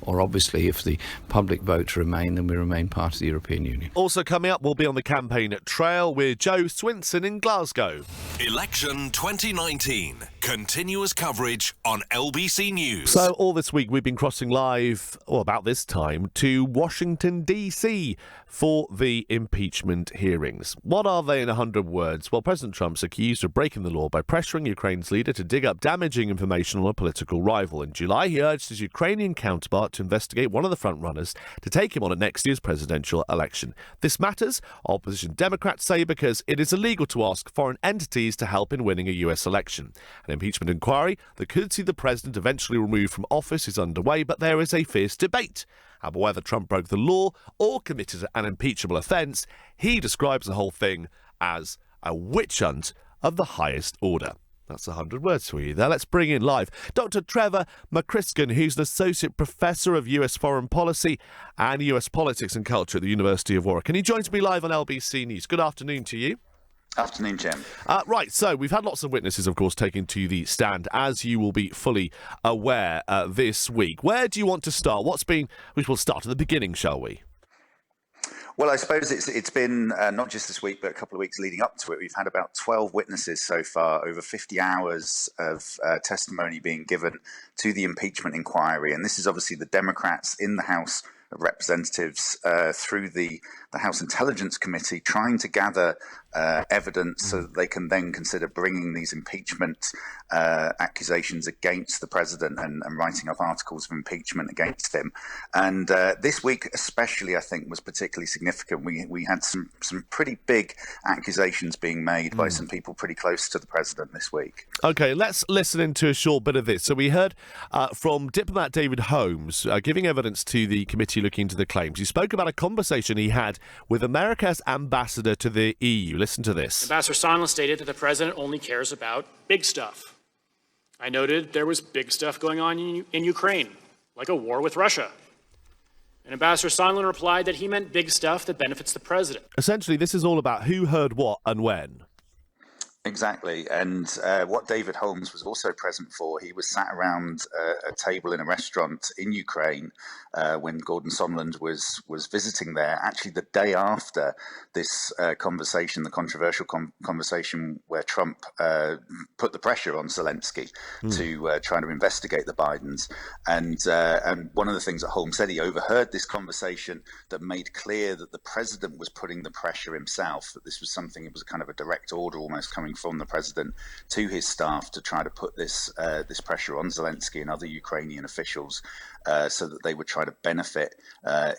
or obviously if the public vote to remain, then we remain part of the European Union. Also coming up, we'll be on the campaign trail with Joe Swinson in Glasgow. Election 2019. Continuous coverage on LBC News. So all this week we've been crossing live, or about this time, to Washington, D.C. for the impeachment hearings. What are they in 100 words? Well, President Trump's accused of breaking the law by pressuring Ukraine's leader to dig up damaging information on a political rival. In July, he urged his Ukrainian counterpart to investigate one of the frontrunners to take him on at next year's presidential election. This matters, opposition Democrats say, because it is illegal to ask foreign entities to help in winning a US election. An impeachment inquiry that could see the president eventually removed from office is underway, but there is a fierce debate about whether Trump broke the law or committed an impeachable offence. He describes the whole thing as a witch hunt of the highest order. That's 100 words for you there. Let's bring in live Dr. Trevor McCrisken, who's an Associate Professor of US Foreign Policy and US Politics and Culture at the University of Warwick. And he joins me live on LBC News. Good afternoon to you. Afternoon, Jim. Right, so we've had lots of witnesses, of course, taking to the stand, as you will be fully aware this week. Where do you want to start? We will start at the beginning, shall we? Well, I suppose it's been not just this week, but a couple of weeks leading up to it. We've had about 12 witnesses so far, over 50 hours of testimony being given to the impeachment inquiry. And this is obviously the Democrats in the House of Representatives through the House Intelligence Committee trying to gather evidence so that they can then consider bringing these impeachment accusations against the president and writing up articles of impeachment against him. And this week especially, I think, was particularly significant. We had some pretty big accusations being made by some people pretty close to the president this week. OK, let's listen into a short bit of this. So we heard from diplomat David Holmes giving evidence to the committee looking into the claims. He spoke about a conversation he had with America's ambassador to the EU. Listen to this. Ambassador Sondland stated that the president only cares about big stuff. I noted there was big stuff going on in Ukraine, like a war with Russia. And Ambassador Sondland replied that he meant big stuff that benefits the president. Essentially, this is all about who heard what and when. Exactly. And what David Holmes was also present for, he was sat around a table in a restaurant in Ukraine when Gordon Sondland was visiting there, actually the day after this conversation, the controversial conversation where Trump put the pressure on Zelensky to try to investigate the Bidens. And one of the things that Holmes said, he overheard this conversation that made clear that the president was putting the pressure himself, that this was something, it was kind of a direct order almost coming from the president to his staff to try to put this pressure on Zelensky and other Ukrainian officials so that they would try to benefit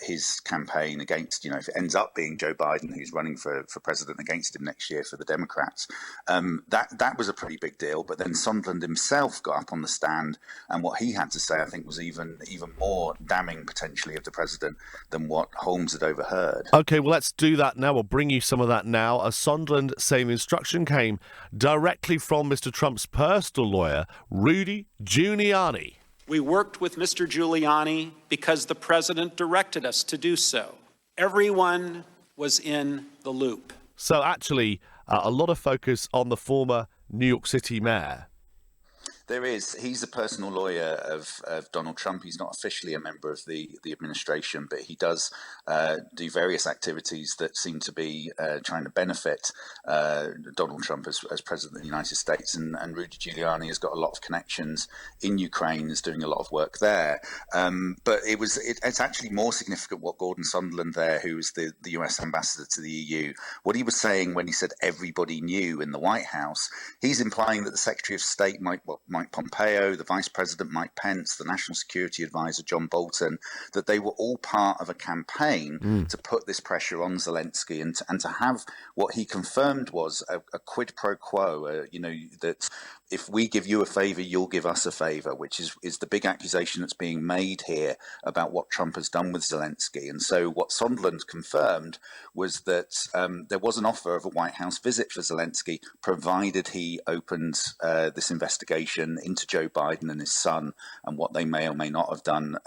his campaign against, if it ends up being Joe Biden who's running for president against him next year for the Democrats. That was a pretty big deal. But then Sondland himself got up on the stand, and what he had to say, I think, was even more damning potentially of the president than what Holmes had overheard. OK, well, let's do that now. We'll bring you some of that now. As Sondland saying the instruction came directly from Mr. Trump's personal lawyer, Rudy Giuliani. We worked with Mr. Giuliani because the president directed us to do so. Everyone was in the loop. So actually, a lot of focus on the former New York City mayor. There is. He's a personal lawyer of Donald Trump. He's not officially a member of the administration, but he does do various activities that seem to be trying to benefit Donald Trump as president of the United States. And Rudy Giuliani has got a lot of connections in Ukraine, is doing a lot of work there. But it's actually more significant what Gordon Sondland there, who is the US ambassador to the EU, what he was saying when he said everybody knew in the White House. He's implying that the Secretary of State, Mike Pompeo, the Vice President Mike Pence, the National Security Advisor John Bolton, that they were all part of a campaign to put this pressure on Zelensky and to have what he confirmed was a quid pro quo, that if we give you a favor, you'll give us a favor, which is the big accusation that's being made here about what Trump has done with Zelensky. And so what Sondland confirmed was that there was an offer of a White House visit for Zelensky, provided he opened this investigation into Joe Biden and his son and what they may or may not have done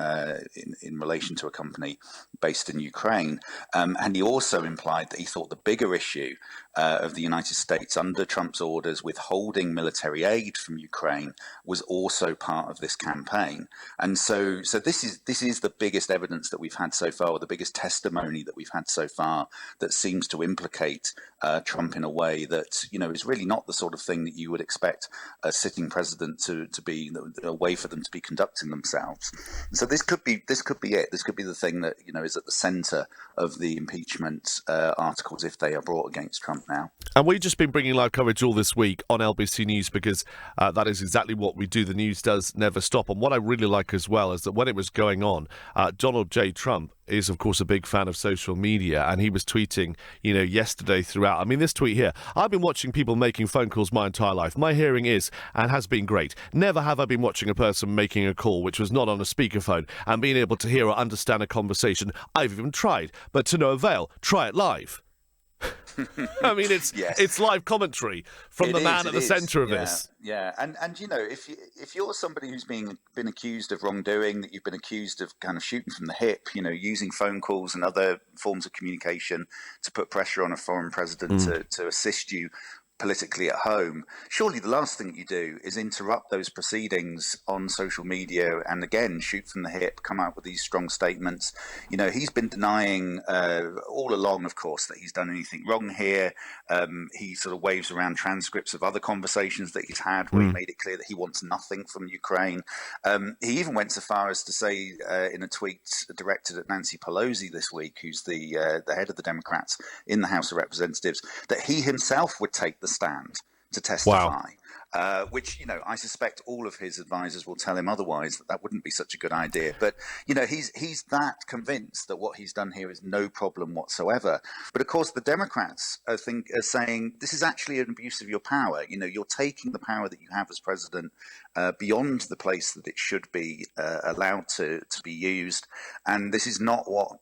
in relation to a company based in Ukraine. And he also implied that he thought the bigger issue of the United States under Trump's orders withholding military aid from Ukraine was also part of this campaign. And so this is the biggest evidence that we've had so far, or the biggest testimony that we've had so far, that seems to implicate Trump in a way that, is really not the sort of thing that you would expect a sitting president to be, a way for them to be conducting themselves. So this could be it. This could be the thing that, is at the center of the impeachment articles if they are brought against Trump now. And we've just been bringing live coverage all this week on LBC News because that is exactly what we do. The news does never stop. And what I really like as well is that when it was going on, Donald J. Trump is, of course, a big fan of social media, and he was tweeting, yesterday throughout. I mean, this tweet here: I've been watching people making phone calls my entire life. My hearing is and has been great. Never have I been watching a person making a call which was not on a speakerphone and being able to hear or understand a conversation. I've even tried, but to no avail. Try it live. I mean, it's live commentary from the man at the centre of this. Yeah, and if you're somebody who's been accused of wrongdoing, that you've been accused of kind of shooting from the hip, using phone calls and other forms of communication to put pressure on a foreign president to assist you politically at home, surely the last thing you do is interrupt those proceedings on social media and again shoot from the hip, come out with these strong statements. He's been denying all along, of course, that he's done anything wrong here. He sort of waves around transcripts of other conversations that he's had where he made it clear that he wants nothing from Ukraine. He even went so far as to say in a tweet directed at Nancy Pelosi this week, who's the head of the Democrats in the House of Representatives, that he himself would take the stand to testify. Wow. Which, I suspect all of his advisors will tell him otherwise, that wouldn't be such a good idea. But, he's that convinced that what he's done here is no problem whatsoever. But, of course, the Democrats are saying this is actually an abuse of your power. You're taking the power that you have as president beyond the place that it should be allowed to be used. And this is not what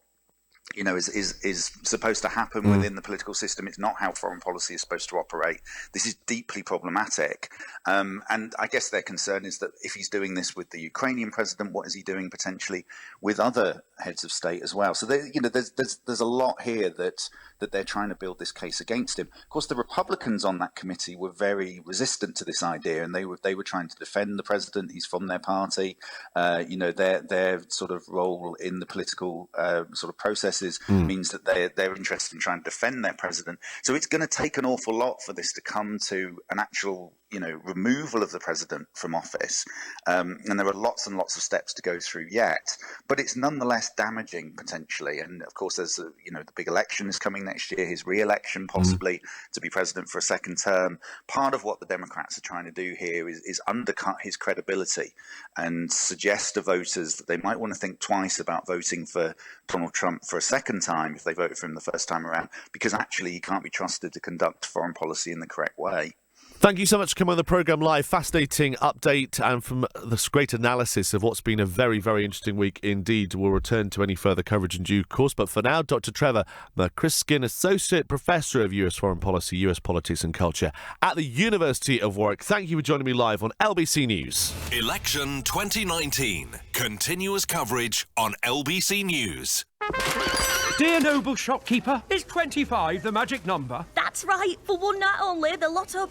is supposed to happen within the political system. It's not how foreign policy is supposed to operate. This is deeply problematic. And I guess their concern is that if he's doing this with the Ukrainian president, what is he doing potentially with other heads of state as well? So there's a lot here that they're trying to build this case against him. Of course, the Republicans on that committee were very resistant to this idea, and they were trying to defend the president. He's from their party. Their sort of role in the political sort of processes means that they're interested in trying to defend their president. So it's going to take an awful lot for this to come to an actual removal of the president from office. And there are lots and lots of steps to go through yet, but it's nonetheless damaging potentially. And of course, there's the big election is coming next year, his re-election possibly to be president for a second term. Part of what the Democrats are trying to do here is undercut his credibility and suggest to voters that they might want to think twice about voting for Donald Trump for a second time if they voted for him the first time around, because actually he can't be trusted to conduct foreign policy in the correct way. Thank you so much for coming on the programme live. Fascinating update and from this great analysis of what's been a very, very interesting week indeed. We'll return to any further coverage in due course. But for now, Dr. Trevor McCrisken, Associate Professor of US Foreign Policy, US Politics and Culture at the University of Warwick. Thank you for joining me live on LBC News. Election 2019. Continuous coverage on LBC News. Dear noble shopkeeper, is 25 the magic number? That's right. For one night only, the Lotto